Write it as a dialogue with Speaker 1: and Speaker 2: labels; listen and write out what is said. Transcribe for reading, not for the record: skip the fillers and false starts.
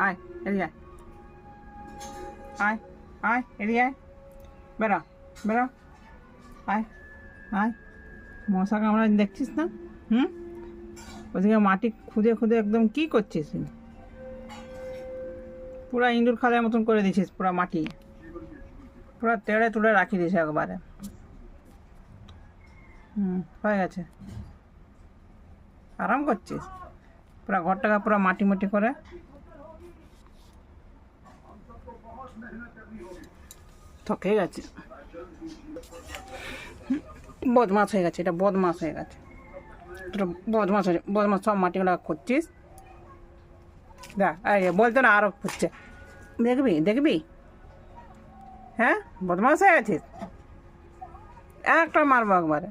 Speaker 1: আয় এদিকে আয়, আয় আয় এদিকে আয়, বেরো বেরো, আয় আয়। মশা কামড়া দেখছিস না? ওদিকে মাটি খুদে খুদে একদম কি করছিস? পুরা ইঁদুর খালের মতন করে দিছিস, পুরা মাটি পুরা তেড়ে তুলে রাখি দিস একবারে। হয়ে গেছে, আরাম করছিস পুরা ঘরটাকে পুরা মাটি মাটি করে। থকে গেছে, বদমাস হয়ে গেছে, এটা বদমাস হয়ে গেছে, তোর বদমাস হয়ে বদমাস সব মাটিগুলো করছিস। দেখ এই বলতো না আরো হচ্ছে, দেখবি দেখবি, হ্যাঁ বদমাস হয়ে গেছিস, একটা মারবো একবারে।